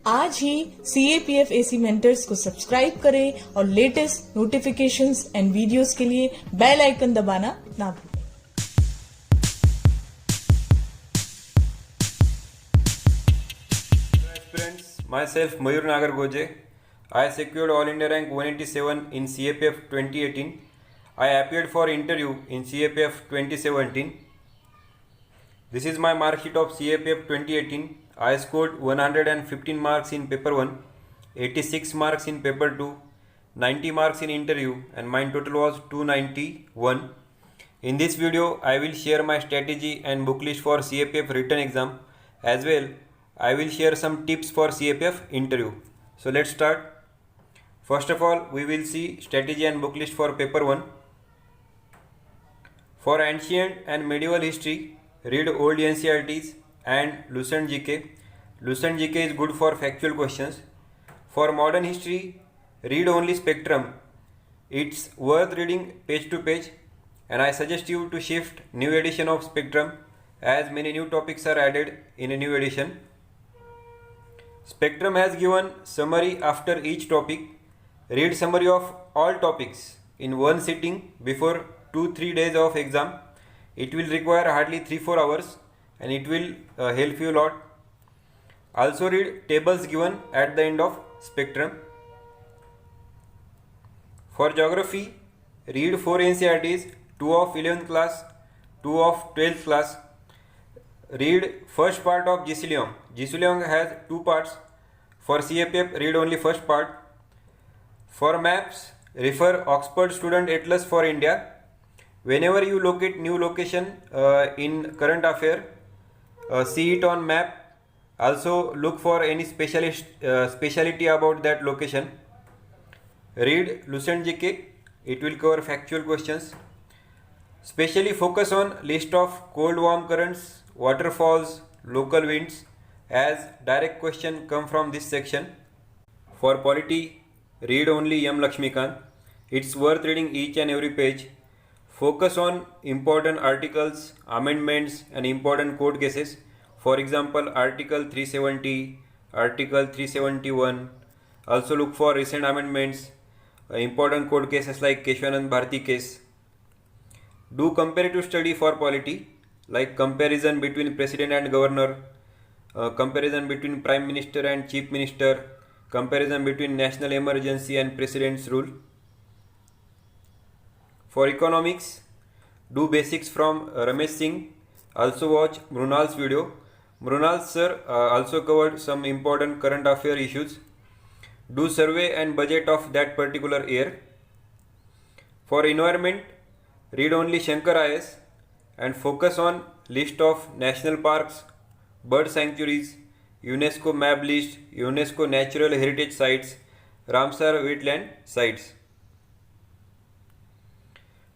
आज ही CAPF AC mentors को subscribe करें और लेटेस्ट नोटिफिकेशंस एंड वीडियोस के लिए बेल आइकन दबाना ना भूलें। Friends, myself Mayur Nagargoje. I secured All India rank 187 in CAPF 2018. I appeared for interview in CAPF 2017. This is my mark sheet of CAPF 2018. I scored 115 marks in paper 1, 86 marks in paper 2, 90 marks in interview, and my total was 291. In this video, I will share my strategy and book list for CAPF written exam. As well, I will share some tips for CAPF interview. So let's start. First of all, we will see strategy and book list for paper 1. For ancient and medieval history, read old NCERTs and Lucent GK. Lucent GK is good for factual questions. For modern history, read only Spectrum. It's worth reading page to page, and I suggest you to shift new edition of Spectrum as many new topics are added in a new edition. Spectrum has given summary after each topic. Read summary of all topics in one sitting before 2-3 days of exam. It will require hardly 3-4 hours and it will help you a lot. Also read tables given at the end of Spectrum. For geography, read 4 NCERTs, 2 of 11th class, 2 of 12th class. Read first part of Gicilium. Gicilium has 2 parts. For CAPF, read only first part. For maps, refer Oxford Student Atlas for India. Whenever you locate new location in current affair, see it on map. Also look for any speciality about that location. Read Lucent GK. It will cover factual questions. Specially focus on list of cold warm currents, waterfalls, local winds, as direct question come from this section. For polity, read only M. Lakshmikant. It's worth reading each and every page. Focus on important articles, amendments and important court cases. For example, Article 370, Article 371. Also look for recent amendments, important court cases like Keshwanand Bharti case. Do comparative study for polity, like comparison between president and governor, comparison between prime minister and chief minister, comparison between national emergency and president's rule. For economics, do basics from Ramesh Singh. Also watch Mrunal's video. Mrunal sir also covered some important current affair issues. Do survey and budget of that particular year. For environment, read only Shankar IS and focus on list of national parks, bird sanctuaries, UNESCO map list, UNESCO natural heritage sites, Ramsar wetland sites.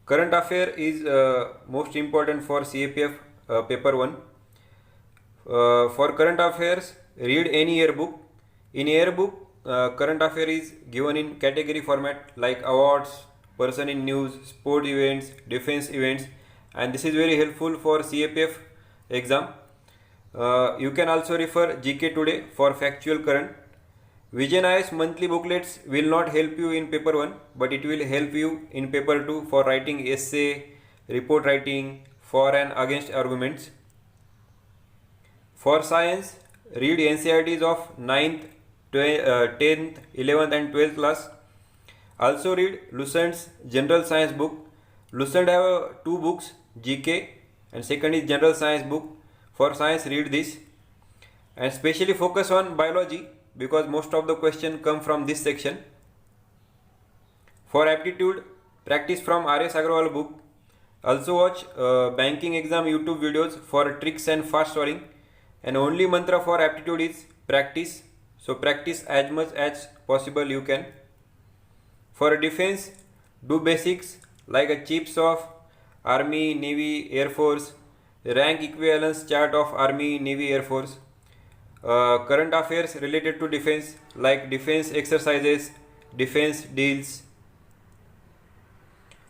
Current affair is most important for CAPF paper 1. For current affairs, read any yearbook. In yearbook, current affair is given in category format like awards, person in news, sport events, defense events, and this is very helpful for CAPF exam. You can also refer GK Today for factual current. Vision IS monthly booklets will not help you in paper 1, but it will help you in paper 2 for writing essay, report writing, for and against arguments. For science, read NCERTs of 9th, 10th, 11th and 12th class. Also read Lucent's general science book. Lucent have 2 books, GK and second is general science book. For science, read this and specially focus on biology because most of the questions come from this section. For aptitude, practice from R.S. Agarwal book. Also watch banking exam YouTube videos for tricks and fast solving. And only mantra for aptitude is practice. So practice as much as possible you can. For defense, do basics like a chiefs of Army, Navy, Air Force, rank equivalence chart of Army, Navy, Air Force. Current affairs related to defense like defense exercises, defense deals.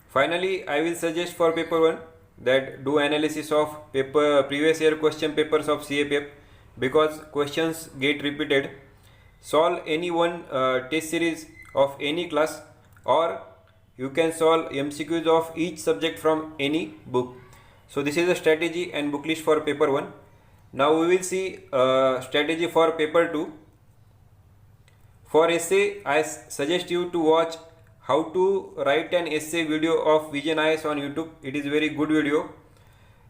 Finally, I will suggest for paper 1 that do analysis of previous year question papers of CAPF because questions get repeated. solve any one test series of any class, or you can solve MCQs of each subject from any book. So this is a strategy and book list for paper 1. Now we will see strategy for paper 2. For essay, I suggest you to watch how to write an essay video of Vision IAS on YouTube. It is very good video.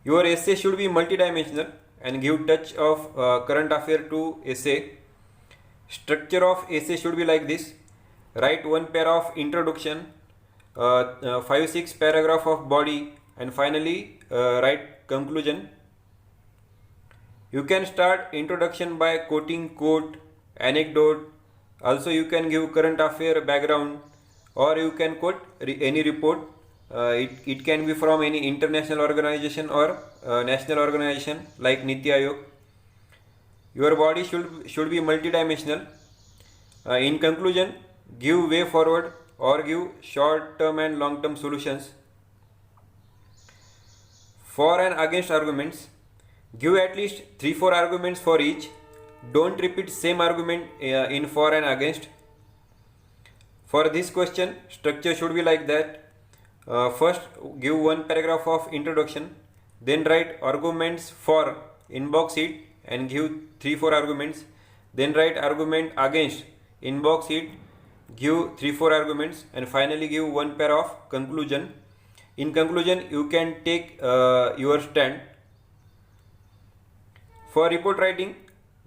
Your essay should be multidimensional and give touch of current affair to essay. Structure of essay should be like this. Write one pair of introduction, 5-6 paragraph of body, and finally write conclusion. You can start introduction by quoting quote, anecdote. Also you can give current affair background, or you can quote any report. It can be from any international organization or national organization like Niti Aayog. Your body should be multidimensional. In conclusion, give way forward or give short term and long term solutions. For and against arguments, give at least 3-4 arguments for each. Don't repeat same argument in for and against. For this question, structure should be like that. First, give one paragraph of introduction, then write arguments for in box it and give 3-4 arguments, then write argument against in box it, give 3-4 arguments, and finally give one pair of conclusion. In conclusion, you can take your stand. For report writing,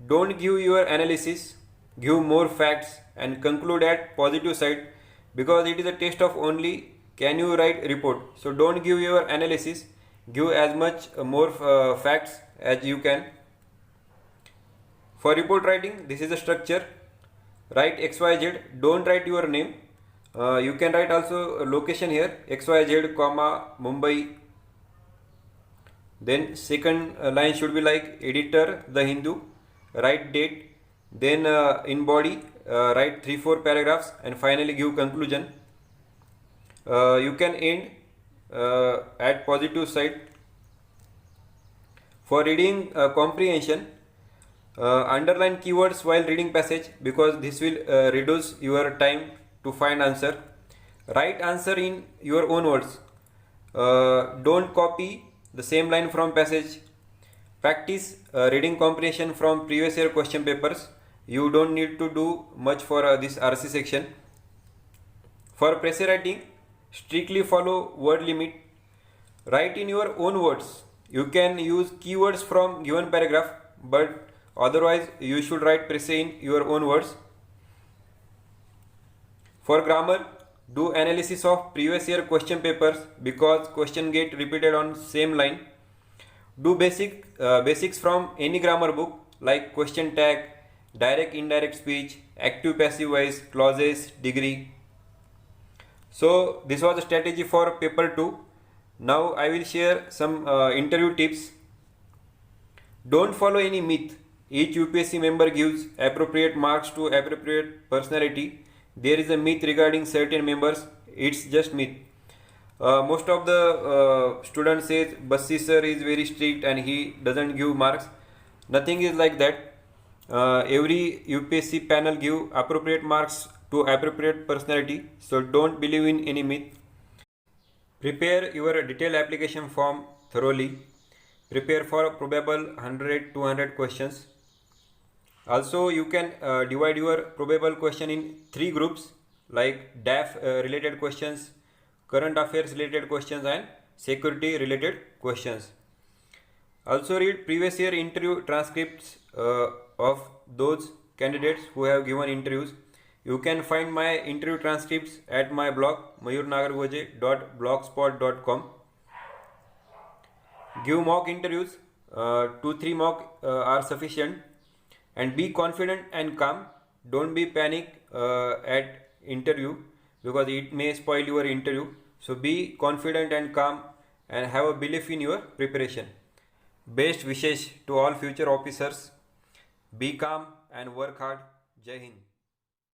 don't give your analysis, give more facts and conclude at positive side, because it is a test of only can you write report. So don't give your analysis, give as much more facts as you can. For report writing, this is the structure. Write XYZ, don't write your name. You can write also location here, XYZ, Mumbai. Then second line should be like editor, The Hindu. Write date, then in body write 3-4 paragraphs and finally give conclusion. You can end at positive side. For reading comprehension, underline keywords while reading passage, because this will reduce your time to find answer. Write answer in your own words. Don't copy the same line from passage. Practice reading comprehension from previous year question papers. You don't need to do much for this RC section. For essay writing, strictly follow word limit. Write in your own words. You can use keywords from given paragraph, but otherwise you should write essay in your own words. For grammar, do analysis of previous year question papers, because question get repeated on same line. Do basics from any grammar book like question tag, direct indirect speech, active passive voice, clauses, degree. So this was the strategy for paper 2. Now I will share some interview tips. Don't follow any myth. Each UPSC member gives appropriate marks to appropriate personality. There is a myth regarding certain members. It's just myth. Most of the students says Bassi sir is very strict and he doesn't give marks. Nothing is like that. Every UPSC panel give appropriate marks to appropriate personality. So don't believe in any myth. Prepare your detailed application form thoroughly. Prepare for probable 100-200 questions. Also, you can divide your probable question in 3 groups, like DAF related questions, current affairs related questions, and security related questions. Also read previous year interview transcripts of those candidates who have given interviews. You can find my interview transcripts at my blog mayurnagargoje.blogspot.com. Give mock interviews. 2-3 mock are sufficient. And be confident and calm. Don't be panic at interview, because it may spoil your interview. So be confident and calm and have a belief in your preparation. Best wishes to all future officers. Be calm and work hard. Jai Hind.